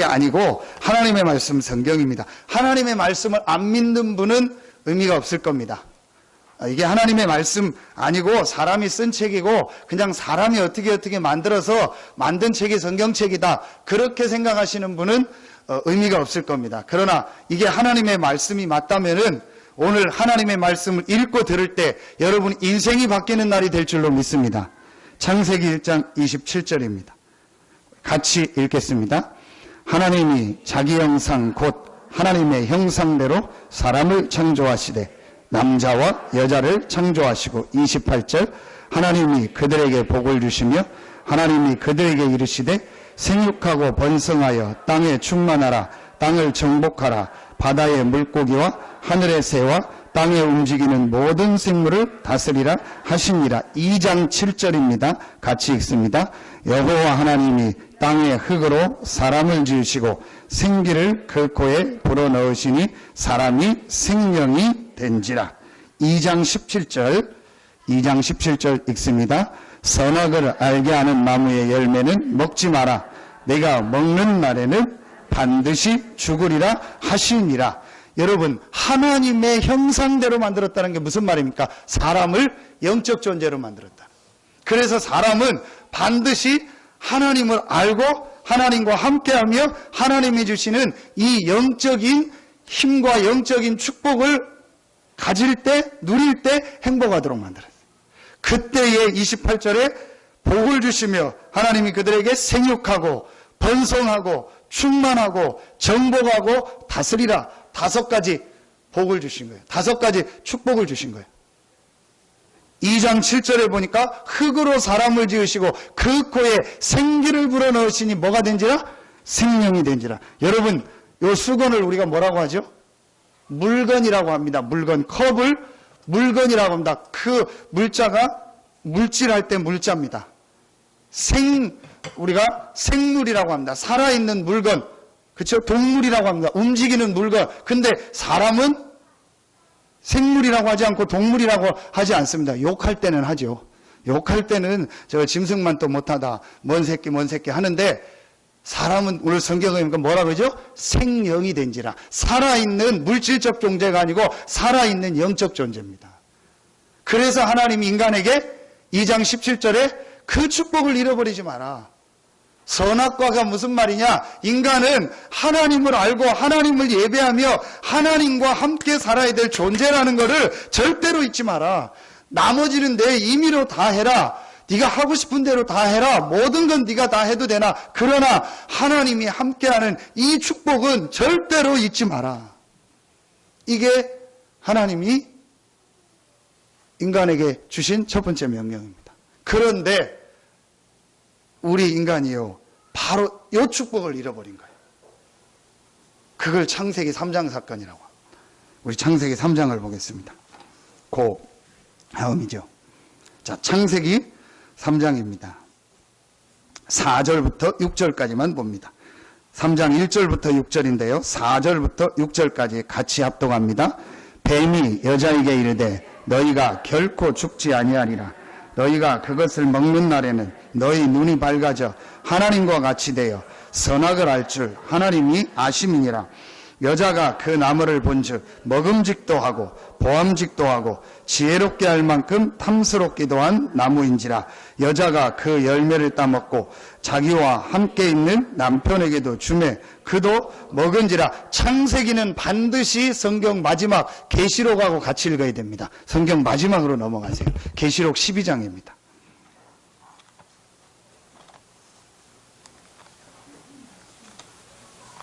아니고 하나님의 말씀 성경입니다. 하나님의 말씀을 안 믿는 분은 의미가 없을 겁니다. 이게 하나님의 말씀 아니고 사람이 쓴 책이고 그냥 사람이 어떻게 만들어서 만든 책이 성경책이다, 그렇게 생각하시는 분은 의미가 없을 겁니다. 그러나 이게 하나님의 말씀이 맞다면은 오늘 하나님의 말씀을 읽고 들을 때 여러분 인생이 바뀌는 날이 될 줄로 믿습니다. 창세기 1장 27절입니다. 같이 읽겠습니다. 하나님이 자기 형상 곧 하나님의 형상대로 사람을 창조하시되 남자와 여자를 창조하시고 28절 하나님이 그들에게 복을 주시며 하나님이 그들에게 이르시되 생육하고 번성하여 땅에 충만하라, 땅을 정복하라, 바다의 물고기와 하늘의 새와 땅에 움직이는 모든 생물을 다스리라 하시니라. 2장 7절입니다. 같이 읽습니다. 여호와 하나님이 땅의 흙으로 사람을 지으시고 생기를 그 코에 불어넣으시니 사람이 생명이 된지라. 2장 17절 읽습니다. 선악을 알게 하는 나무의 열매는 먹지 마라. 내가 먹는 날에는 반드시 죽으리라 하시니라. 여러분, 하나님의 형상대로 만들었다는 게 무슨 말입니까? 사람을 영적 존재로 만들었다. 그래서 사람은 반드시 하나님을 알고 하나님과 함께하며 하나님이 주시는 이 영적인 힘과 영적인 축복을 가질 때, 누릴 때 행복하도록 만들었어요. 그때에 28절에 복을 주시며 하나님이 그들에게 생육하고 번성하고 충만하고 정복하고 다스리라. 5가지 복을 주신 거예요. 5가지 축복을 주신 거예요. 2장 7절에 보니까 흙으로 사람을 지으시고 그 코에 생기를 불어넣으시니 뭐가 된지라? 생명이 된지라. 여러분, 요 수건을 우리가 뭐라고 하죠? 물건이라고 합니다. 물건. 컵을 물건이라고 합니다. 그 물자가 물질할 때 물자입니다. 우리가 생물이라고 합니다. 살아있는 물건. 그렇죠? 동물이라고 합니다. 움직이는 물건. 근데 사람은 생물이라고 하지 않고 동물이라고 하지 않습니다. 욕할 때는 하죠. 욕할 때는 저 짐승만 또 못하다, 뭔 새끼 하는데, 사람은 오늘 성경에 뭐라 그러죠? 생령이 된지라. 살아있는 물질적 존재가 아니고 살아있는 영적 존재입니다. 그래서 하나님이 인간에게 2장 17절에 그 축복을 잃어버리지 마라. 선악과가 무슨 말이냐? 인간은 하나님을 알고 하나님을 예배하며 하나님과 함께 살아야 될 존재라는 것을 절대로 잊지 마라. 나머지는 내 임의로 다 해라. 네가 하고 싶은 대로 다 해라. 모든 건 네가 다 해도 되나. 그러나 하나님이 함께하는 이 축복은 절대로 잊지 마라. 이게 하나님이 인간에게 주신 첫 번째 명령입니다. 그런데 우리 인간이요, 바로 이 축복을 잃어버린 거예요. 그걸 창세기 3장 사건이라고 합니다. 우리 창세기 3장을 보겠습니다. 그 다음이죠. 자, 창세기 3장입니다. 4절부터 6절까지만 봅니다. 3장 1절부터 6절인데요. 4절부터 6절까지 같이 합독합니다. 뱀이 여자에게 이르되 너희가 결코 죽지 아니하리라. 너희가 그것을 먹는 날에는 너희 눈이 밝아져 하나님과 같이 되어 선악을 알 줄 하나님이 아심이니라. 여자가 그 나무를 본즉 먹음직도 하고 보암직도 하고 지혜롭게 할 만큼 탐스럽기도 한 나무인지라. 여자가 그 열매를 따먹고 자기와 함께 있는 남편에게도 주매 그도 먹은지라. 창세기는 반드시 성경 마지막 계시록하고 같이 읽어야 됩니다. 성경 마지막으로 넘어가세요. 계시록 12장입니다.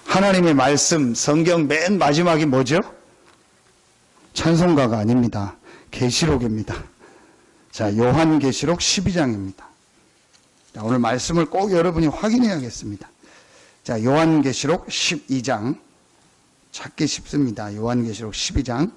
하나님의 말씀, 성경 맨 마지막이 뭐죠? 찬송가가 아닙니다. 계시록입니다. 자, 요한계시록 12장입니다. 자, 오늘 말씀을 꼭 여러분이 확인해야겠습니다. 자, 요한계시록 12장. 찾기 쉽습니다. 요한계시록 12장.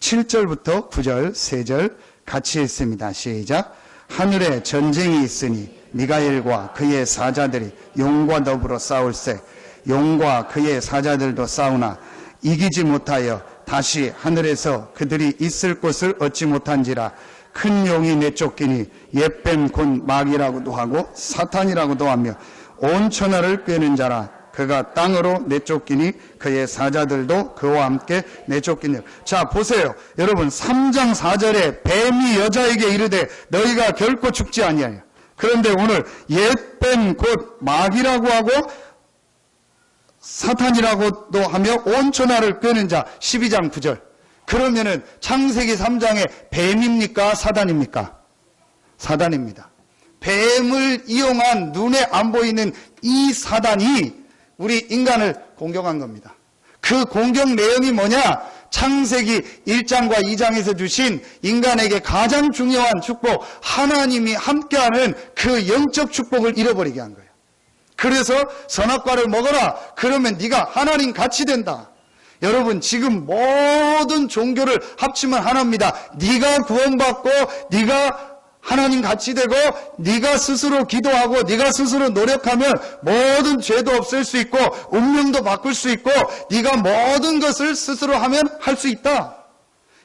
7절부터 9절, 3절 같이 읽습니다. 시작. 하늘에 전쟁이 있으니 미가엘과 그의 사자들이 용과 더불어 싸울세. 용과 그의 사자들도 싸우나 이기지 못하여 다시 하늘에서 그들이 있을 곳을 얻지 못한지라. 큰 용이 내쫓기니 옛뱀 곧 마귀라고도 하고 사탄이라고도 하며 온 천하를 꿰는 자라. 그가 땅으로 내쫓기니 그의 사자들도 그와 함께 내쫓기니. 자, 보세요. 여러분, 3장 4절에 뱀이 여자에게 이르되 너희가 결코 죽지 아니하여. 그런데 오늘 옛뱀 곧 마귀라고 하고 사탄이라고도 하며 온 천하를 끄는 자, 12장 9절. 그러면은 창세기 3장에 뱀입니까? 사단입니까? 사단입니다. 뱀을 이용한 눈에 안 보이는 이 사단이 우리 인간을 공격한 겁니다. 그 공격 내용이 뭐냐? 창세기 1장과 2장에서 주신 인간에게 가장 중요한 축복, 하나님이 함께하는 그 영적 축복을 잃어버리게 한 거예요. 그래서 선악과를 먹어라. 그러면 네가 하나님 같이 된다. 여러분, 지금 모든 종교를 합치면 하나입니다. 네가 구원받고 네가 하나님 같이 되고 네가 스스로 기도하고 네가 스스로 노력하면 모든 죄도 없앨 수 있고 운명도 바꿀 수 있고 네가 모든 것을 스스로 하면 할 수 있다.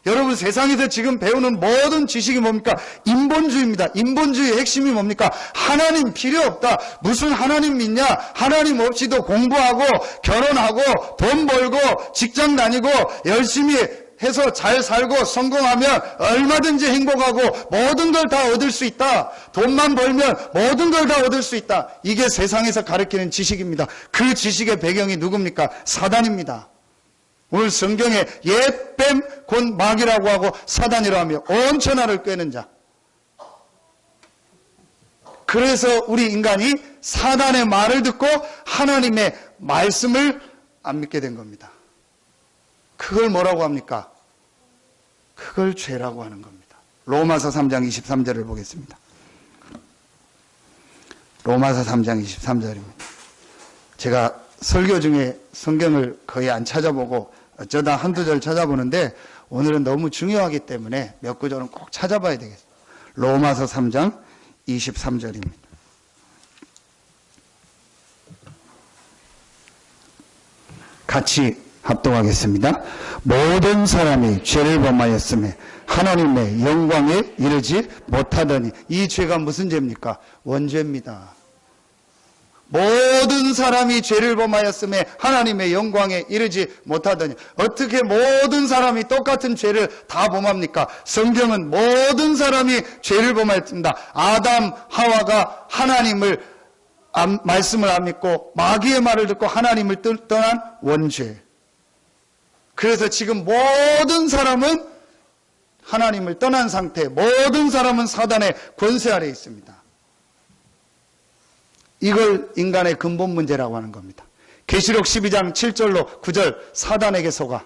여러분, 세상에서 지금 배우는 모든 지식이 뭡니까? 인본주의입니다. 인본주의의 핵심이 뭡니까? 하나님 필요 없다. 무슨 하나님 믿냐? 하나님 없이도 공부하고 결혼하고 돈 벌고 직장 다니고 열심히 해서 잘 살고 성공하면 얼마든지 행복하고 모든 걸 다 얻을 수 있다. 돈만 벌면 모든 걸 다 얻을 수 있다. 이게 세상에서 가르치는 지식입니다. 그 지식의 배경이 누굽니까? 사단입니다. 오늘 성경에 옛뱀 곧 마귀라고 하고 사단이라고 하며 온 천하를 꿰는 자. 그래서 우리 인간이 사단의 말을 듣고 하나님의 말씀을 안 믿게 된 겁니다. 그걸 뭐라고 합니까? 그걸 죄라고 하는 겁니다. 로마서 3장 23절을 보겠습니다. 로마서 3장 23절입니다. 제가 설교 중에 성경을 거의 안 찾아보고 어쩌다 한두 절 찾아보는데 오늘은 너무 중요하기 때문에 몇 구절은 꼭 찾아봐야 되겠습니다. 로마서 3장 23절입니다. 같이 합동하겠습니다. 모든 사람이 죄를 범하였으며 하나님의 영광에 이르지 못하더니. 이 죄가 무슨 죄입니까? 원죄입니다. 모든 사람이 죄를 범하였으며 하나님의 영광에 이르지 못하더니. 어떻게 모든 사람이 똑같은 죄를 다 범합니까? 성경은 모든 사람이 죄를 범하였습니다. 아담, 하와가 하나님을 말씀을 안 믿고 마귀의 말을 듣고 하나님을 떠난 원죄. 그래서 지금 모든 사람은 하나님을 떠난 상태, 모든 사람은 사단의 권세 아래에 있습니다. 이걸 인간의 근본 문제라고 하는 겁니다. 계시록 12장 7절로 9절 사단에게 속아.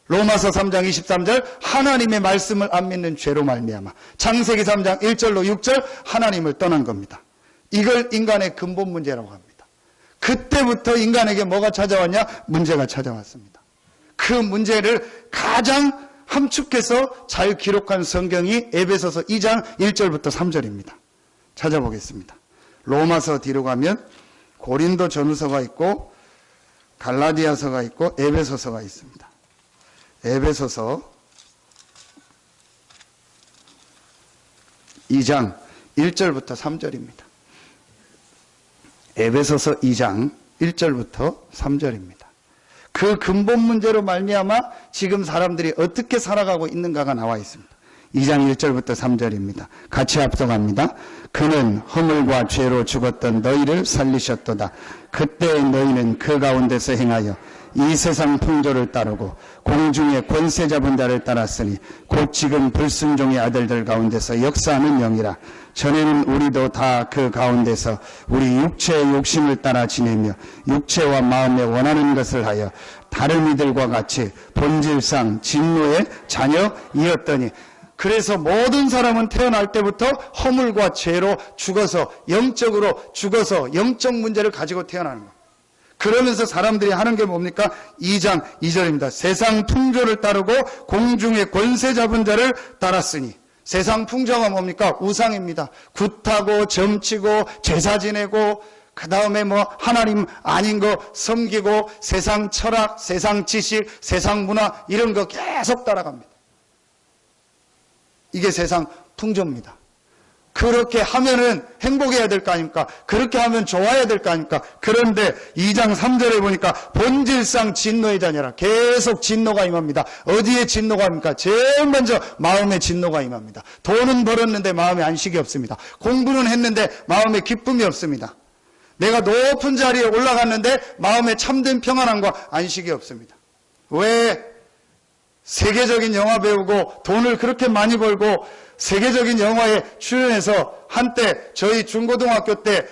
로마서 3장 23절 하나님의 말씀을 안 믿는 죄로 말미암아. 창세기 3장 1절로 6절 하나님을 떠난 겁니다. 이걸 인간의 근본 문제라고 합니다. 그때부터 인간에게 뭐가 찾아왔냐? 문제가 찾아왔습니다. 그 문제를 가장 함축해서 잘 기록한 성경이 에베소서 2장 1절부터 3절입니다. 찾아보겠습니다. 로마서 뒤로 가면 고린도 전후서가 있고 갈라디아서가 있고 에베소서가 있습니다. 에베소서 2장 1절부터 3절입니다. 에베소서 2장 1절부터 3절입니다. 그 근본 문제로 말미암아 지금 사람들이 어떻게 살아가고 있는가가 나와 있습니다. 2장 1절부터 3절입니다. 같이 합성합니다. 그는 허물과 죄로 죽었던 너희를 살리셨도다. 그때 너희는 그 가운데서 행하여 이 세상 풍조를 따르고 공중의 권세 잡은 자를 따랐으니 곧 지금 불순종의 아들들 가운데서 역사하는 영이라. 전에는 우리도 다 그 가운데서 우리 육체의 욕심을 따라 지내며 육체와 마음에 원하는 것을 하여 다른 이들과 같이 본질상 진노의 자녀이었더니. 그래서 모든 사람은 태어날 때부터 허물과 죄로 죽어서 영적으로 죽어서 영적 문제를 가지고 태어나는 겁니다. 그러면서 사람들이 하는 게 뭡니까? 2장 2절입니다. 세상 풍조를 따르고 공중의 권세 잡은 자를 따랐으니. 세상 풍조가 뭡니까? 우상입니다. 굿하고 점치고 제사 지내고 그 다음에 뭐 하나님 아닌 거 섬기고 세상 철학, 세상 지식, 세상 문화 이런 거 계속 따라갑니다. 이게 세상 풍조입니다. 그렇게 하면은 행복해야 될 거 아닙니까? 그렇게 하면 좋아야 될 거 아닙니까? 그런데 2장 3절에 보니까 본질상 진노의 자녀라. 계속 진노가 임합니다. 어디에 진노가 임합니까? 제일 먼저 마음에 진노가 임합니다. 돈은 벌었는데 마음에 안식이 없습니다. 공부는 했는데 마음에 기쁨이 없습니다. 내가 높은 자리에 올라갔는데 마음에 참된 평안함과 안식이 없습니다. 왜? 세계적인 영화 배우고 돈을 그렇게 많이 벌고 세계적인 영화에 출연해서 한때 저희 중고등학교 때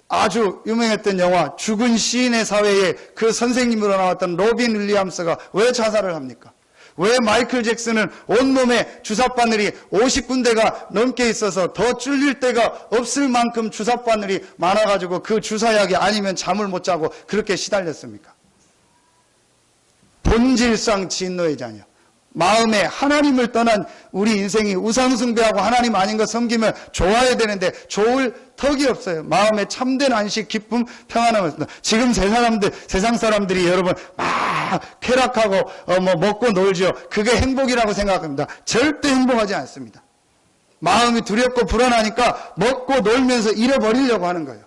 아주 유명했던 영화 죽은 시인의 사회에 그 선생님으로 나왔던 로빈 윌리엄스가 왜 자살을 합니까? 왜 마이클 잭슨은 온몸에 주사바늘이 50군데가 넘게 있어서 더 찔릴 데가 없을 만큼 주사바늘이 많아가지고 그 주사약이 아니면 잠을 못 자고 그렇게 시달렸습니까? 본질상 진노의 자녀. 마음에 하나님을 떠난 우리 인생이 우상숭배하고 하나님 아닌 거 섬기면 좋아야 되는데 좋을 턱이 없어요. 마음에 참된 안식, 기쁨, 평안함이 없습니다. 지금 세상 사람들이 여러분 막 쾌락하고 먹고 놀죠. 그게 행복이라고 생각합니다. 절대 행복하지 않습니다. 마음이 두렵고 불안하니까 먹고 놀면서 잃어버리려고 하는 거예요.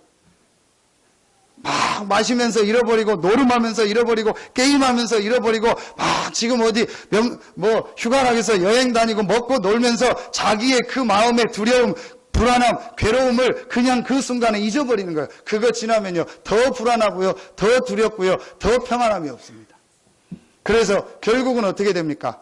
막 마시면서 잃어버리고 노름하면서 잃어버리고 게임하면서 잃어버리고 막 지금 어디 휴가 나가서 여행 다니고 먹고 놀면서 자기의 그 마음의 두려움, 불안함, 괴로움을 그냥 그 순간에 잊어버리는 거예요. 그거 지나면요 더 불안하고요 더 두렵고요 더 평안함이 없습니다. 그래서 결국은 어떻게 됩니까?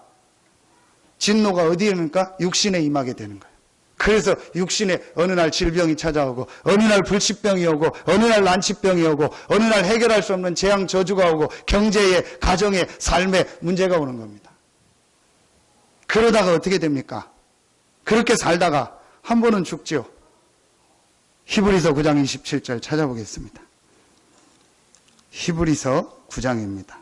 진노가 어디입니까? 육신에 임하게 되는 거예요. 그래서 육신에 어느 날 질병이 찾아오고 어느 날 불치병이 오고 어느 날 난치병이 오고 어느 날 해결할 수 없는 재앙 저주가 오고 경제에 가정에 삶에 문제가 오는 겁니다. 그러다가 어떻게 됩니까? 그렇게 살다가 한 번은 죽지요. 히브리서 9장 27절 찾아보겠습니다. 히브리서 9장입니다.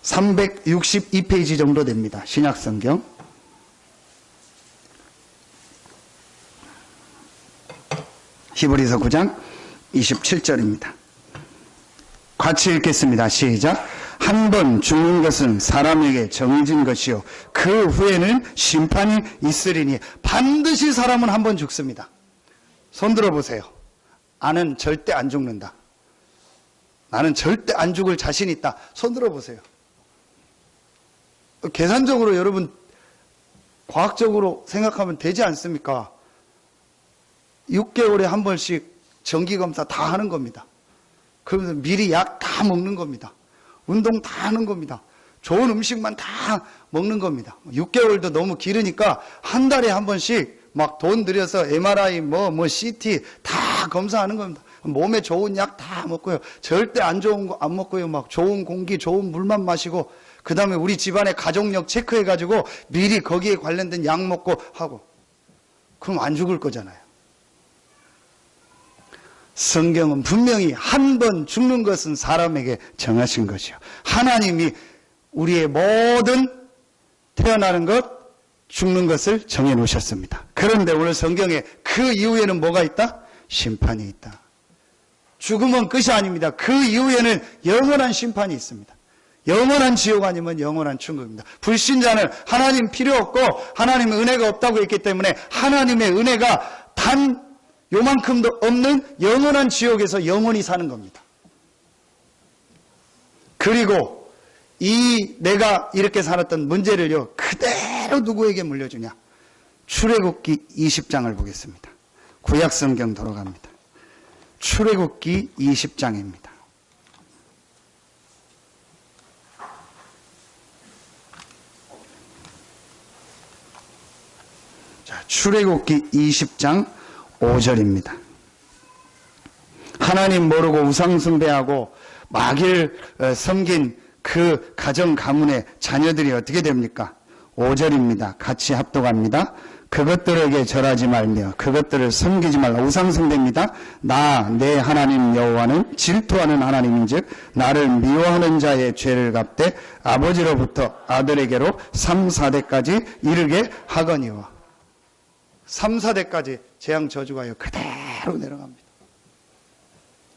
362페이지 정도 됩니다. 신약성경. 히브리서 9장 27절입니다. 같이 읽겠습니다. 시작. 한 번 죽는 것은 사람에게 정해진 것이요 그 후에는 심판이 있으리니. 반드시 사람은 한 번 죽습니다. 손 들어보세요. 나는 절대 안 죽는다. 나는 절대 안 죽을 자신 있다. 손 들어보세요. 계산적으로 여러분 과학적으로 생각하면 되지 않습니까? 6개월에 한 번씩 정기검사 다 하는 겁니다. 그러면서 미리 약 다 먹는 겁니다. 운동 다 하는 겁니다. 좋은 음식만 다 먹는 겁니다. 6개월도 너무 길으니까 한 달에 한 번씩 막 돈 들여서 MRI CT 다 검사하는 겁니다. 몸에 좋은 약 다 먹고요. 절대 안 좋은 거 안 먹고요. 막 좋은 공기, 좋은 물만 마시고 그 다음에 우리 집안의 가족력 체크해가지고 미리 거기에 관련된 약 먹고 하고. 그럼 안 죽을 거잖아요. 성경은 분명히 한 번 죽는 것은 사람에게 정하신 것이요. 하나님이 우리의 모든 태어나는 것, 죽는 것을 정해 놓으셨습니다. 그런데 오늘 성경에 그 이후에는 뭐가 있다? 심판이 있다. 죽음은 끝이 아닙니다. 그 이후에는 영원한 심판이 있습니다. 영원한 지옥 아니면 영원한 천국입니다. 불신자는 하나님 필요 없고 하나님의 은혜가 없다고 했기 때문에 하나님의 은혜가 단 요만큼도 없는 영원한 지옥에서 영원히 사는 겁니다. 그리고 내가 이렇게 살았던 문제를요 그대로 누구에게 물려주냐? 출애굽기 20장을 보겠습니다. 구약성경 돌아갑니다. 출애굽기 20장입니다. 출애굽기 20장 5절입니다. 하나님 모르고 우상 숭배하고 마귀를 섬긴 그 가정 가문의 자녀들이 어떻게 됩니까? 5절입니다. 같이 합독합니다. 그것들에게 절하지 말며 그것들을 섬기지 말라. 우상 숭배입니다. 나 내 하나님 여호와는 질투하는 하나님인즉 나를 미워하는 자의 죄를 갚되 아버지로부터 아들에게로 3, 4대까지 이르게 하거니와. 3, 4대까지 재앙 저주가요 그대로 내려갑니다.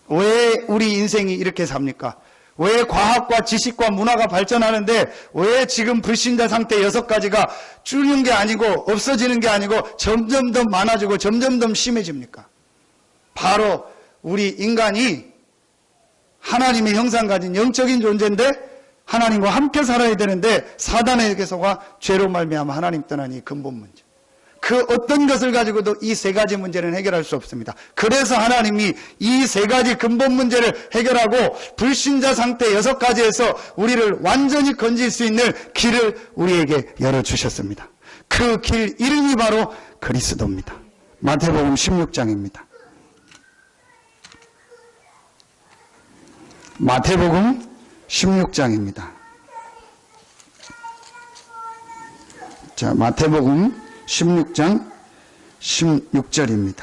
왜 우리 인생이 이렇게 삽니까? 왜 과학과 지식과 문화가 발전하는데 왜 지금 불신자 상태 6가지가 줄는 게 아니고 없어지는 게 아니고 점점 더 많아지고 점점 더 심해집니까? 바로 우리 인간이 하나님의 형상 가진 영적인 존재인데 하나님과 함께 살아야 되는데 사단에게서가 죄로 말미암아 하나님 떠난 이 근본 문제. 그 어떤 것을 가지고도 이 3가지 문제는 해결할 수 없습니다. 그래서 하나님이 이 3가지 근본 문제를 해결하고 불신자 상태 6가지에서 우리를 완전히 건질 수 있는 길을 우리에게 열어주셨습니다. 그 길 이름이 바로 그리스도입니다. 마태복음 16장입니다. 마태복음 16장입니다. 자, 마태복음 16장 16절입니다.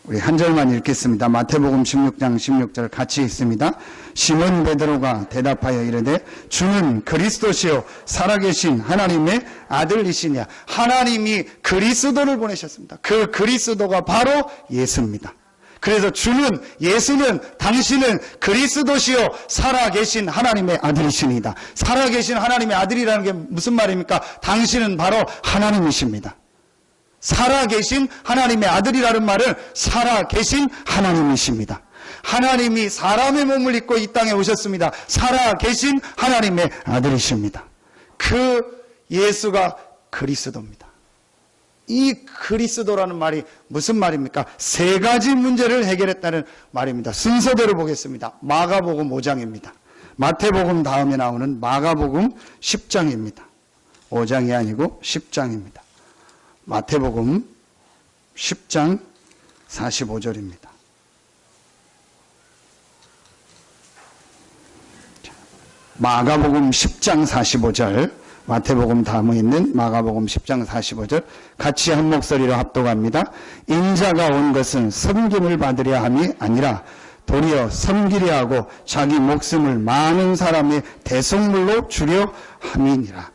우리 한 절만 읽겠습니다. 마태복음 16장 16절 같이 읽습니다. 시몬 베드로가 대답하여 이르되 주는 그리스도시요 살아계신 하나님의 아들이시냐. 하나님이 그리스도를 보내셨습니다. 그 그리스도가 바로 예수입니다. 그래서 주는, 예수는, 당신은 그리스도시요 살아계신 하나님의 아들이시니다. 살아계신 하나님의 아들이라는 게 무슨 말입니까? 당신은 바로 하나님이십니다. 살아계신 하나님의 아들이라는 말은 살아계신 하나님이십니다. 하나님이 사람의 몸을 입고 이 땅에 오셨습니다. 살아계신 하나님의 아들이십니다. 그 예수가 그리스도입니다. 이 그리스도라는 말이 무슨 말입니까? 3가지 문제를 해결했다는 말입니다. 순서대로 보겠습니다. 마가복음 5장입니다. 마태복음 다음에 나오는 마가복음 10장입니다. 5장이 아니고 10장입니다. 마태복음 10장 45절입니다. 마가복음 10장 45절, 마태복음 다음에 있는 마가복음 10장 45절 같이 한 목소리로 합독합니다. 인자가 온 것은 섬김을 받으려 함이 아니라 도리어 섬기려 하고 자기 목숨을 많은 사람의 대속물로 주려 함이니라.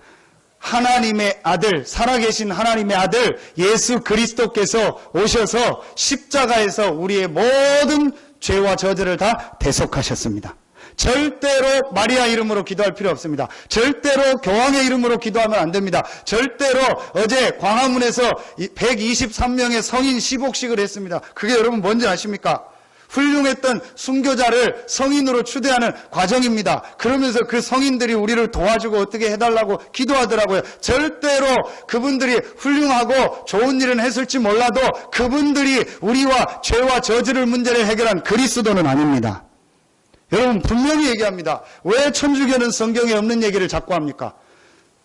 하나님의 아들, 살아계신 하나님의 아들 예수 그리스도께서 오셔서 십자가에서 우리의 모든 죄와 저주를 다 대속하셨습니다. 절대로 마리아 이름으로 기도할 필요 없습니다. 절대로 교황의 이름으로 기도하면 안 됩니다. 절대로 어제 광화문에서 123명의 성인 시복식을 했습니다. 그게 여러분 뭔지 아십니까? 훌륭했던 순교자를 성인으로 추대하는 과정입니다. 그러면서 그 성인들이 우리를 도와주고 어떻게 해달라고 기도하더라고요. 절대로 그분들이 훌륭하고 좋은 일은 했을지 몰라도 그분들이 우리와 죄와 저주를 문제를 해결한 그리스도는 아닙니다. 여러분 분명히 얘기합니다. 왜 천주교는 성경에 없는 얘기를 자꾸 합니까?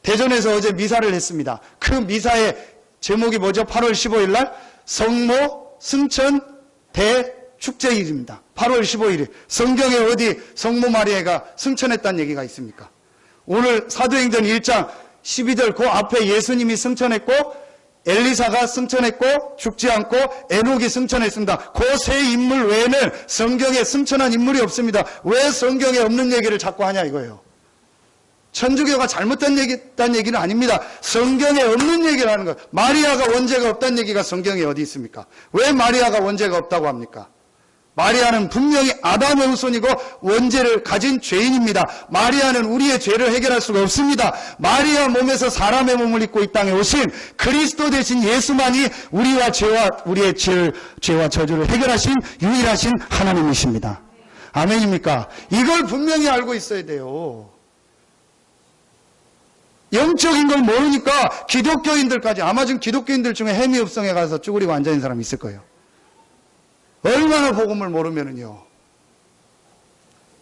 대전에서 어제 미사를 했습니다. 그 미사의 제목이 뭐죠? 8월 15일 날 성모 승천 대축제일입니다. 8월 15일이 성경에 어디 성모 마리아가 승천했다는 얘기가 있습니까? 오늘 사도행전 1장 12절 그 앞에 예수님이 승천했고 엘리사가 승천했고 죽지 않고 에녹이 승천했습니다. 그 세 인물 외에는 성경에 승천한 인물이 없습니다. 왜 성경에 없는 얘기를 자꾸 하냐 이거예요. 천주교가 잘못된 얘기는 아닙니다. 성경에 없는 얘기를 하는 거예요. 마리아가 원죄가 없다는 얘기가 성경에 어디 있습니까? 왜 마리아가 원죄가 없다고 합니까? 마리아는 분명히 아담의 후손이고 원죄를 가진 죄인입니다. 마리아는 우리의 죄를 해결할 수가 없습니다. 마리아 몸에서 사람의 몸을 입고 이 땅에 오신 그리스도 대신 예수만이 우리와 우리의 죄와 저주를 해결하신 유일하신 하나님이십니다. 아멘입니까? 이걸 분명히 알고 있어야 돼요. 영적인 걸 모르니까 기독교인들까지, 아마 지금 기독교인들 중에 해미읍성에 가서 쭈그리고 앉아있는 사람이 있을 거예요. 얼마나 복음을 모르면은요.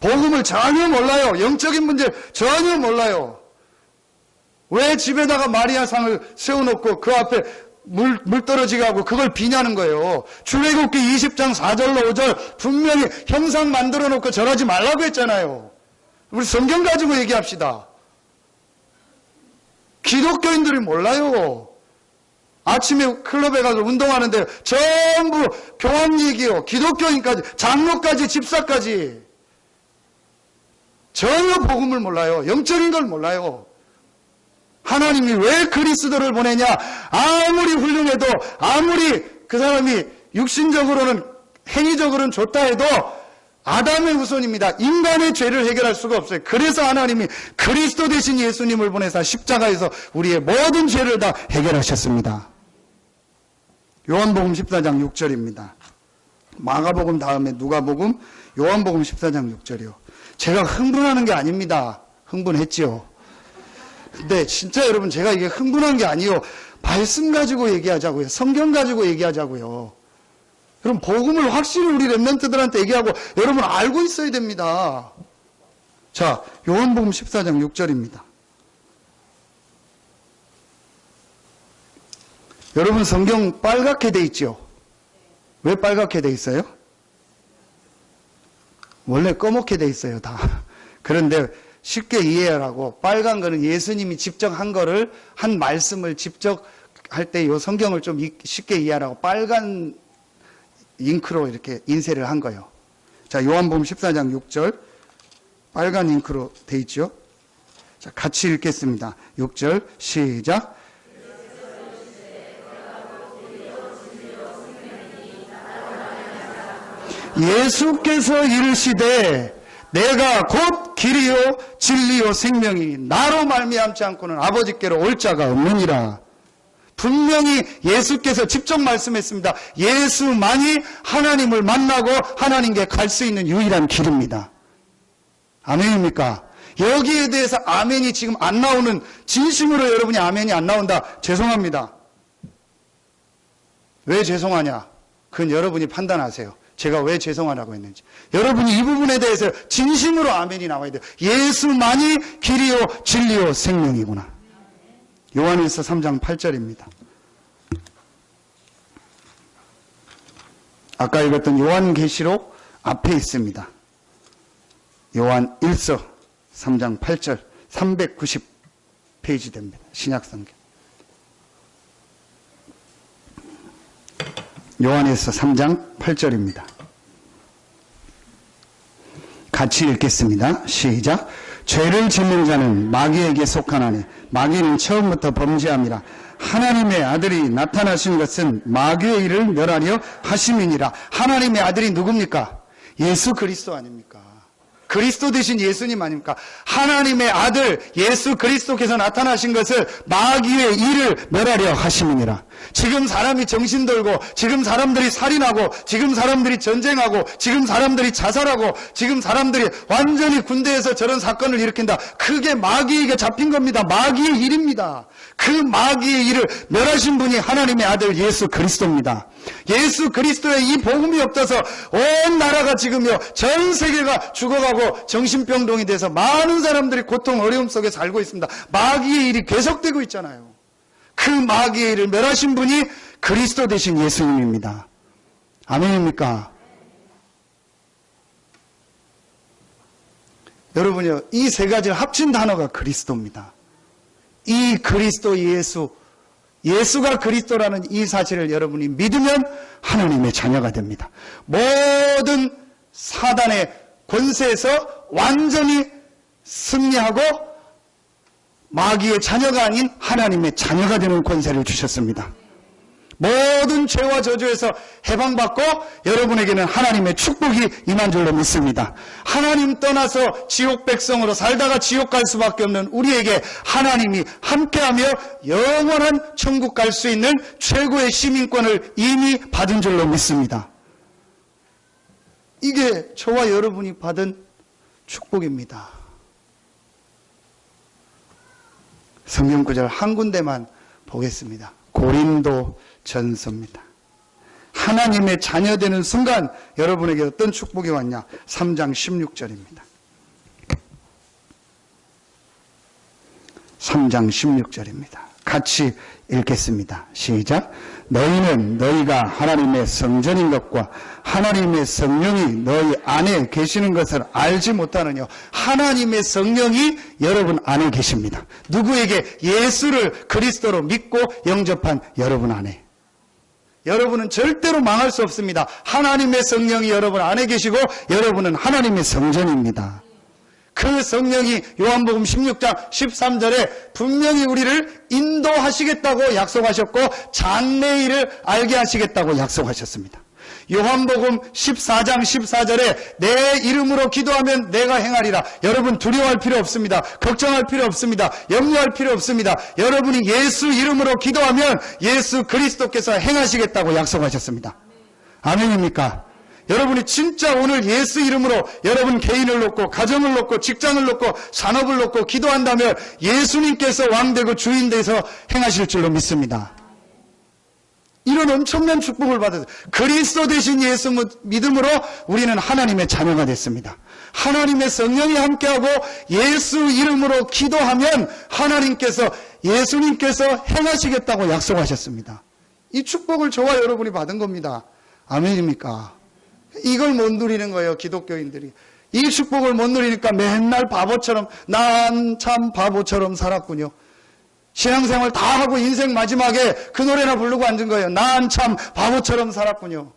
복음을 전혀 몰라요. 영적인 문제 전혀 몰라요. 왜 집에다가 마리아상을 세워놓고 그 앞에 물 떨어지게 하고 그걸 비냐는 거예요. 출애굽기 20장 4절로 5절 분명히 형상 만들어 놓고 절하지 말라고 했잖아요. 우리 성경 가지고 얘기합시다. 기독교인들이 몰라요. 아침에 클럽에 가서 운동하는데 전부 교황 얘기요. 기독교인까지, 장로까지, 집사까지. 전혀 복음을 몰라요. 영적인 걸 몰라요. 하나님이 왜 그리스도를 보내냐? 아무리 훌륭해도, 아무리 그 사람이 육신적으로는, 행위적으로는 좋다 해도 아담의 후손입니다. 인간의 죄를 해결할 수가 없어요. 그래서 하나님이 그리스도 대신 예수님을 보내서 십자가에서 우리의 모든 죄를 다 해결하셨습니다. 요한복음 14장 6절입니다. 마가복음 다음에 누가복음, 요한복음 14장 6절이요. 제가 흥분하는 게 아닙니다. 흥분했지요. 근데 진짜 여러분, 제가 이게 흥분한 게 아니에요. 말씀 가지고 얘기하자고요. 성경 가지고 얘기하자고요. 그럼 복음을 확실히 우리 렘넌트들한테 얘기하고 여러분 알고 있어야 됩니다. 자, 요한복음 14장 6절입니다. 여러분 성경 빨갛게 돼 있죠? 왜 빨갛게 돼 있어요? 원래 꺼멓게 돼 있어요, 다. 그런데 쉽게 이해하라고 빨간 거는 예수님이 직접 한 거를, 한 말씀을 직접 할 때 이 성경을 좀 쉽게 이해하라고 빨간 잉크로 이렇게 인쇄를 한 거예요. 자, 요한복음 14장 6절 빨간 잉크로 돼 있죠? 자, 같이 읽겠습니다. 6절 시작. 예수께서 이르시되 내가 곧 길이요 진리요 생명이 나로 말미암지 않고는 아버지께로 올 자가 없느니라. 분명히 예수께서 직접 말씀했습니다. 예수만이 하나님을 만나고 하나님께 갈 수 있는 유일한 길입니다. 아멘입니까? 여기에 대해서 아멘이 지금 안 나오는, 진심으로 여러분이 아멘이 안 나온다, 죄송합니다. 왜 죄송하냐? 그건 여러분이 판단하세요. 제가 왜 죄송하라고 했는지. 여러분이 이 부분에 대해서 진심으로 아멘이 나와야 돼요. 예수만이 길이요 진리요 생명이구나. 요한일서 3장 8절입니다. 아까 읽었던 요한계시록 앞에 있습니다. 요한일서 3장 8절 390페이지 됩니다. 신약성경. 요한일서 3장 8절입니다. 같이 읽겠습니다. 시작. 죄를 짓는 자는 마귀에게 속하나니 마귀는 처음부터 범죄함이라. 하나님의 아들이 나타나신 것은 마귀의 일을 멸하려 하심이니라. 하나님의 아들이 누굽니까? 예수 그리스도 아닙니까? 그리스도 대신 예수님 아닙니까? 하나님의 아들 예수 그리스도께서 나타나신 것을 마귀의 일을 멸하려 하심이니라. 지금 사람이 정신 돌고, 지금 사람들이 살인하고, 지금 사람들이 전쟁하고, 지금 사람들이 자살하고, 지금 사람들이 완전히 군대에서 저런 사건을 일으킨다. 그게 마귀에게 잡힌 겁니다. 마귀의 일입니다. 그 마귀의 일을 멸하신 분이 하나님의 아들 예수 그리스도입니다. 예수 그리스도의 이 복음이 없어서 온 나라가 지금요, 전 세계가 죽어가고 정신병동이 돼서 많은 사람들이 고통 어려움 속에 살고 있습니다. 마귀의 일이 계속되고 있잖아요. 그 마귀의 일을 멸하신 분이 그리스도 되신 예수님입니다. 아멘입니까? 여러분요, 이 세 가지를 합친 단어가 그리스도입니다. 이 그리스도 예수, 예수가 그리스도라는 이 사실을 여러분이 믿으면 하나님의 자녀가 됩니다. 모든 사단의 권세에서 완전히 승리하고 마귀의 자녀가 아닌 하나님의 자녀가 되는 권세를 주셨습니다. 모든 죄와 저주에서 해방받고 여러분에게는 하나님의 축복이 임한 줄로 믿습니다. 하나님 떠나서 지옥 백성으로 살다가 지옥 갈 수밖에 없는 우리에게 하나님이 함께하며 영원한 천국 갈 수 있는 최고의 시민권을 이미 받은 줄로 믿습니다. 이게 저와 여러분이 받은 축복입니다. 성경 구절 한 군데만 보겠습니다. 고린도 전서입니다. 하나님의 자녀되는 순간 여러분에게 어떤 축복이 왔냐? 3장 16절입니다. 3장 16절입니다. 같이 읽겠습니다. 시작. 너희는 너희가 하나님의 성전인 것과 하나님의 성령이 너희 안에 계시는 것을 알지 못하느냐. 하나님의 성령이 여러분 안에 계십니다. 누구에게? 예수를 그리스도로 믿고 영접한 여러분 안에. 여러분은 절대로 망할 수 없습니다. 하나님의 성령이 여러분 안에 계시고 여러분은 하나님의 성전입니다. 그 성령이 요한복음 16장 13절에 분명히 우리를 인도하시겠다고 약속하셨고 장래일을 알게 하시겠다고 약속하셨습니다. 요한복음 14장 14절에 내 이름으로 기도하면 내가 행하리라. 여러분 두려워할 필요 없습니다. 걱정할 필요 없습니다. 염려할 필요 없습니다. 여러분이 예수 이름으로 기도하면 예수 그리스도께서 행하시겠다고 약속하셨습니다. 아멘입니까? 여러분이 진짜 오늘 예수 이름으로 여러분 개인을 놓고 가정을 놓고 직장을 놓고 산업을 놓고 기도한다면 예수님께서 왕되고 주인 돼서 행하실 줄로 믿습니다. 이런 엄청난 축복을 받아서 그리스도 되신 예수 믿음으로 우리는 하나님의 자녀가 됐습니다. 하나님의 성령이 함께하고 예수 이름으로 기도하면 하나님께서 예수님께서 행하시겠다고 약속하셨습니다. 이 축복을 저와 여러분이 받은 겁니다. 아멘입니까? 이걸 못 누리는 거예요, 기독교인들이. 이 축복을 못 누리니까 맨날 바보처럼, 난 참 바보처럼 살았군요. 신앙생활 다 하고 인생 마지막에 그 노래나 부르고 앉은 거예요. 난 참 바보처럼 살았군요.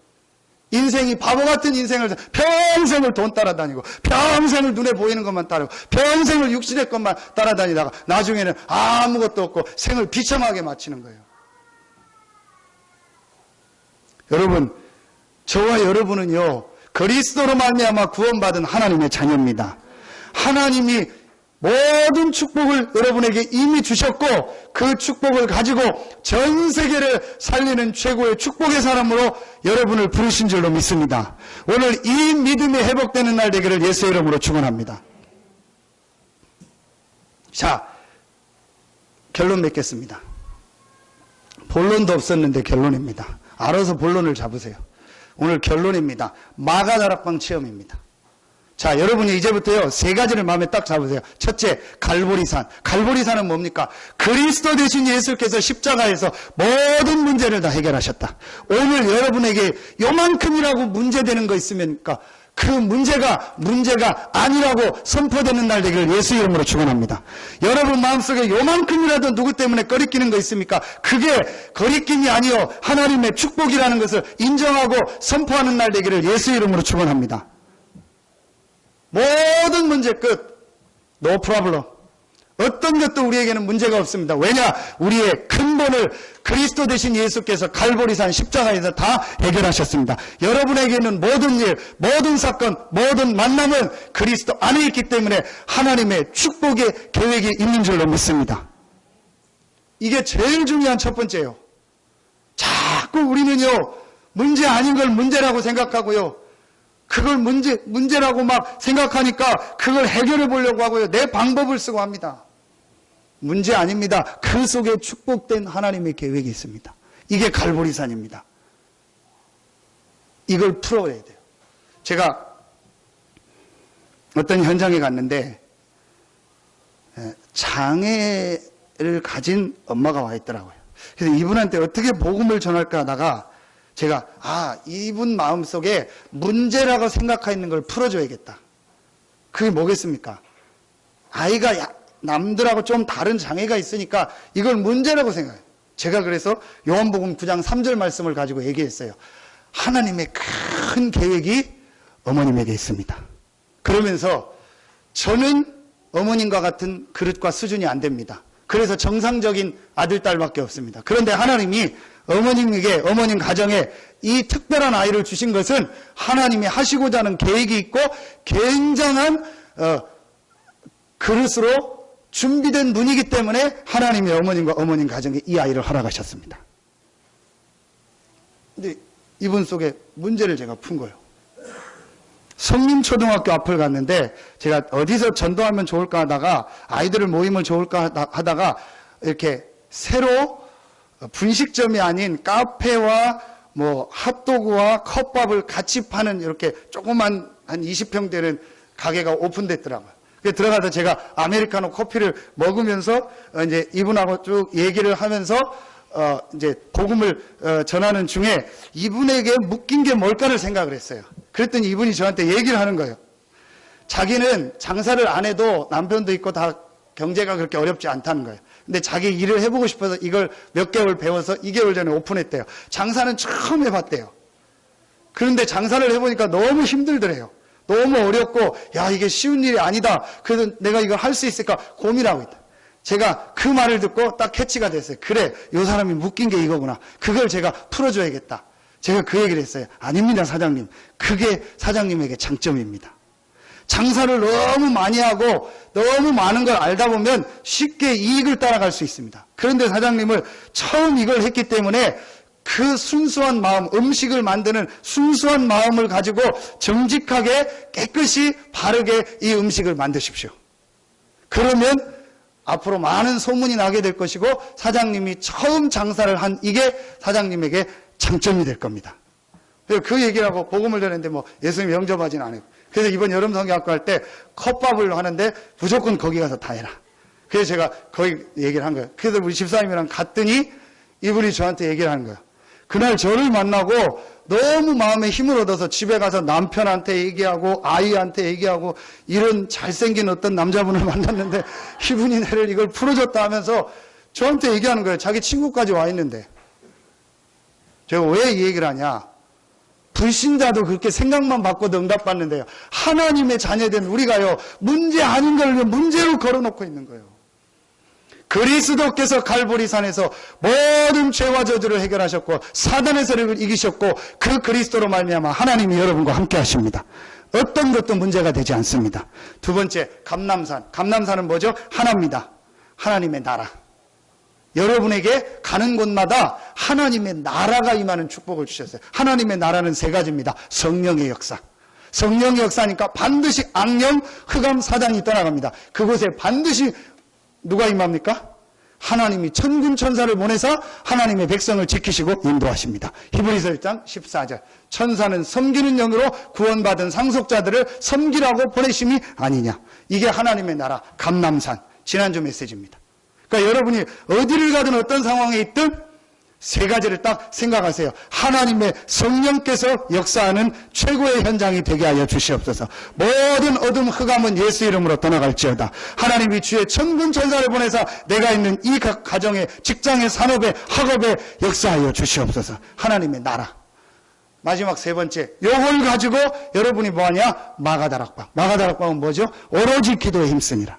인생이 바보 같은 인생을, 평생을 돈 따라다니고, 평생을 눈에 보이는 것만 따르고, 평생을 육신의 것만 따라다니다가 나중에는 아무것도 없고 생을 비참하게 마치는 거예요. 여러분, 저와 여러분은요, 그리스도로 말미암아 구원받은 하나님의 자녀입니다. 하나님이 모든 축복을 여러분에게 이미 주셨고 그 축복을 가지고 전 세계를 살리는 최고의 축복의 사람으로 여러분을 부르신 줄로 믿습니다. 오늘 이 믿음이 회복되는 날 되기를 예수의 이름으로 축원합니다. 자, 결론 맺겠습니다. 본론도 없었는데 결론입니다. 알아서 본론을 잡으세요. 오늘 결론입니다. 마가다락방 체험입니다. 자, 여러분이 이제부터요, 세 가지를 마음에 딱 잡으세요. 첫째, 갈보리산. 갈보리산은 뭡니까? 그리스도 되신 예수께서 십자가에서 모든 문제를 다 해결하셨다. 오늘 여러분에게 요만큼이라고 문제되는 거 있으면까 그 문제가 아니라고 선포되는 날 되기를 예수 이름으로 축원합니다. 여러분 마음속에 요만큼이라도 누구 때문에 거리끼는 거 있습니까? 그게 거리낌이 아니요 하나님의 축복이라는 것을 인정하고 선포하는 날 되기를 예수 이름으로 축원합니다. 모든 문제 끝. No problem. 어떤 것도 우리에게는 문제가 없습니다. 왜냐? 우리의 근본을 그리스도 되신 예수께서 갈보리산 십자가에서 다 해결하셨습니다. 여러분에게는 모든 일, 모든 사건, 모든 만남은 그리스도 안에 있기 때문에 하나님의 축복의 계획이 있는 줄로 믿습니다. 이게 제일 중요한 첫 번째예요. 자꾸 우리는요, 문제 아닌 걸 문제라고 생각하고요. 그걸 문제라고 막 생각하니까 그걸 해결해 보려고 하고요. 내 방법을 쓰고 합니다. 문제 아닙니다. 그 속에 축복된 하나님의 계획이 있습니다. 이게 갈보리산입니다. 이걸 풀어야 돼요. 제가 어떤 현장에 갔는데 장애를 가진 엄마가 와 있더라고요. 그래서 이분한테 어떻게 복음을 전할까 하다가 제가 이분 마음속에 문제라고 생각하고 있는 걸 풀어줘야겠다. 그게 뭐겠습니까? 아이가 남들하고 좀 다른 장애가 있으니까 이걸 문제라고 생각해요. 제가 그래서 요한복음 9장 3절 말씀을 가지고 얘기했어요. 하나님의 큰 계획이 어머님에게 있습니다. 그러면서 저는 어머님과 같은 그릇과 수준이 안 됩니다. 그래서 정상적인 아들, 딸밖에 없습니다. 그런데 하나님이 어머님에게, 어머님 가정에 이 특별한 아이를 주신 것은 하나님이 하시고자 하는 계획이 있고 굉장한 그릇으로 준비된 분이기 때문에 하나님이 어머님과 어머님 가정에 이 아이를 허락하셨습니다. 근데 이분 속에 문제를 제가 푼 거예요. 성림초등학교 앞을 갔는데 제가 어디서 전도하면 좋을까 하다가 아이들을 모이면 좋을까 하다가 이렇게 새로 분식점이 아닌 카페와 뭐 핫도그와 컵밥을 같이 파는 이렇게 조그만 한 20평 되는 가게가 오픈됐더라고요. 그래서 들어가서 제가 아메리카노 커피를 먹으면서 이제 이분하고 쭉 얘기를 하면서 이제 복음을 전하는 중에 이분에게 묶인 게 뭘까를 생각을 했어요. 그랬더니 이분이 저한테 얘기를 하는 거예요. 자기는 장사를 안 해도 남편도 있고 다 경제가 그렇게 어렵지 않다는 거예요. 근데 자기 일을 해보고 싶어서 이걸 몇 개월 배워서 2개월 전에 오픈했대요. 장사는 처음 해봤대요. 그런데 장사를 해보니까 너무 힘들더래요. 너무 어렵고 야 이게 쉬운 일이 아니다. 그래서 내가 이걸 할 수 있을까 고민하고 있다. 제가 그 말을 듣고 딱 캐치가 됐어요. 그래, 이 사람이 묶인 게 이거구나. 그걸 제가 풀어줘야겠다. 제가 그 얘기를 했어요. 아닙니다, 사장님. 그게 사장님에게 장점입니다. 장사를 너무 많이 하고 너무 많은 걸 알다 보면 쉽게 이익을 따라갈 수 있습니다. 그런데 사장님을 처음 이걸 했기 때문에 그 순수한 마음, 음식을 만드는 순수한 마음을 가지고 정직하게 깨끗이 바르게 이 음식을 만드십시오. 그러면 앞으로 많은 소문이 나게 될 것이고 사장님이 처음 장사를 한 이게 사장님에게 장점이 될 겁니다. 그래서 그 얘기를 하고 복음을 전했는데 뭐 예수님 영접하지는 않아요. 그래서 이번 여름 성경학교 할 때 컵밥을 하는데 무조건 거기 가서 다 해라. 그래서 제가 거기 얘기를 한 거예요. 그래서 우리 집사님이랑 갔더니 이분이 저한테 얘기를 하는 거예요. 그날 저를 만나고 너무 마음에 힘을 얻어서 집에 가서 남편한테 얘기하고 아이한테 얘기하고 이런 잘생긴 어떤 남자분을 만났는데 이분이 나를 이걸 풀어줬다 하면서 저한테 얘기하는 거예요. 자기 친구까지 와 있는데. 제가 왜 이 얘기를 하냐. 불신자도 그렇게 생각만 바꿔도 응답받는데요. 하나님의 자녀된 우리가요. 문제 아닌 걸 문제로 걸어놓고 있는 거예요. 그리스도께서 갈보리산에서 모든 죄와 저주를 해결하셨고 사단의 세력을 이기셨고 그 그리스도로 말미암아 하나님이 여러분과 함께 하십니다. 어떤 것도 문제가 되지 않습니다. 두 번째, 감람산. 감람산은 뭐죠? 하나입니다. 하나님의 나라. 여러분에게 가는 곳마다 하나님의 나라가 임하는 축복을 주셨어요. 하나님의 나라는 세 가지입니다. 성령의 역사. 성령의 역사니까 반드시 악령, 흑암, 사단이 떠나갑니다. 그곳에 반드시 누가 임합니까? 하나님이 천군 천사를 보내서 하나님의 백성을 지키시고 인도하십니다. 히브리서 1장 14절. 천사는 섬기는 영으로 구원받은 상속자들을 섬기라고 보내심이 아니냐. 이게 하나님의 나라 감람산. 지난주 메시지입니다. 그러니까 여러분이 어디를 가든 어떤 상황에 있든 세 가지를 딱 생각하세요. 하나님의 성령께서 역사하는 최고의 현장이 되게 하여 주시옵소서. 모든 어둠 흑암은 예수 이름으로 떠나갈지어다. 하나님이 주의 천군 천사를 보내사 내가 있는 이 각 가정에 직장에 산업에 학업에 역사하여 주시옵소서. 하나님의 나라. 마지막 세 번째, 요걸 가지고 여러분이 뭐하냐? 마가다락방. 마가다락방은 뭐죠? 오로지 기도에 힘쓰니라.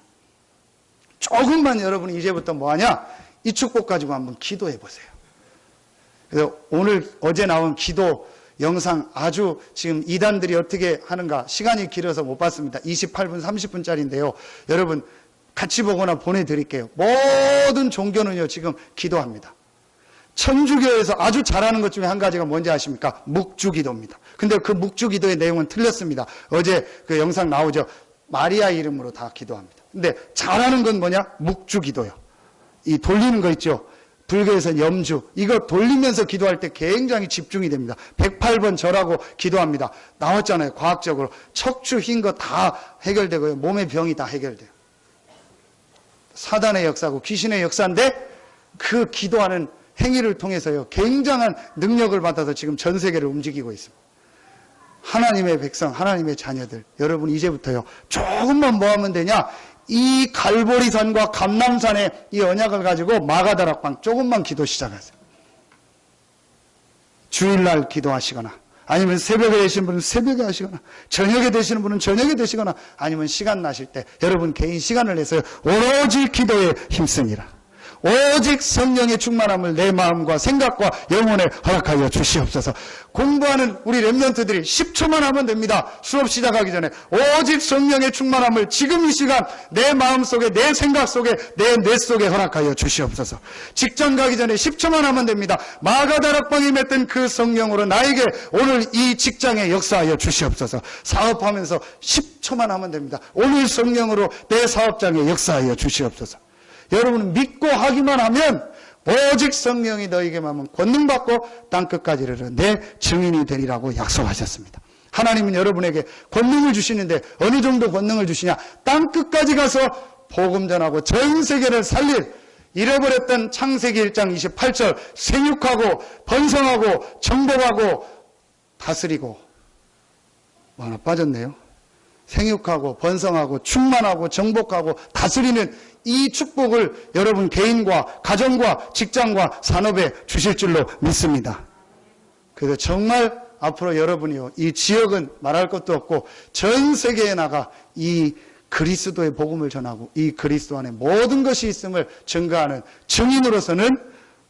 조금만 여러분이 이제부터 뭐하냐? 이 축복 가지고 한번 기도해 보세요. 그래서 어제 나온 기도 영상 아주 지금 이단들이 어떻게 하는가 시간이 길어서 못 봤습니다. 28분, 30분짜리인데요. 여러분 같이 보거나 보내드릴게요. 모든 종교는요, 지금 기도합니다. 천주교에서 아주 잘하는 것 중에 한 가지가 뭔지 아십니까? 묵주기도입니다. 근데 그 묵주기도의 내용은 틀렸습니다. 어제 그 영상 나오죠. 마리아 이름으로 다 기도합니다. 근데 잘하는 건 뭐냐? 묵주기도요. 이 돌리는 거 있죠. 불교에서는 염주, 이거 돌리면서 기도할 때 굉장히 집중이 됩니다. 108번 절하고 기도합니다. 나왔잖아요. 과학적으로. 척추 흰 거 다 해결되고요. 몸의 병이 다 해결돼요. 사단의 역사고 귀신의 역사인데 그 기도하는 행위를 통해서요. 굉장한 능력을 받아서 지금 전 세계를 움직이고 있습니다. 하나님의 백성, 하나님의 자녀들, 여러분 이제부터요. 조금만 뭐 하면 되냐? 이 갈보리산과 감람산의 이 언약을 가지고 마가다락방 조금만 기도 시작하세요. 주일날 기도하시거나 아니면 새벽에 되시는 분은 새벽에 하시거나 저녁에 되시는 분은 저녁에 되시거나 아니면 시간 나실 때 여러분 개인 시간을 내서 오로지 기도에 힘쓰니라. 오직 성령의 충만함을 내 마음과 생각과 영혼에 허락하여 주시옵소서. 공부하는 우리 렘넌트들이 10초만 하면 됩니다. 수업 시작하기 전에 오직 성령의 충만함을 지금 이 시간 내 마음속에 내 생각 속에 내 뇌 속에 허락하여 주시옵소서. 직장 가기 전에 10초만 하면 됩니다. 마가다락방에 맺던 그 성령으로 나에게 오늘 이 직장에 역사하여 주시옵소서. 사업하면서 10초만 하면 됩니다. 오늘 성령으로 내 사업장에 역사하여 주시옵소서. 여러분은 믿고 하기만 하면 오직 성령이 너에게만 하면 권능받고 땅끝까지 이르러 내 증인이 되리라고 약속하셨습니다. 하나님은 여러분에게 권능을 주시는데 어느 정도 권능을 주시냐? 땅끝까지 가서 복음 전하고 전 세계를 살릴 잃어버렸던 창세기 1장 28절 생육하고 번성하고 정복하고 다스리고 뭐 하나 빠졌네요. 생육하고 번성하고 충만하고 정복하고 다스리는 이 축복을 여러분 개인과 가정과 직장과 산업에 주실 줄로 믿습니다. 그래서 정말 앞으로 여러분이요, 이 지역은 말할 것도 없고 전 세계에 나가 이 그리스도의 복음을 전하고 이 그리스도 안에 모든 것이 있음을 증거하는 증인으로서는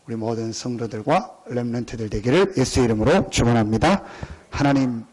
우리 모든 성도들과 렘넌트들 되기를 예수의 이름으로 축원합니다. 하나님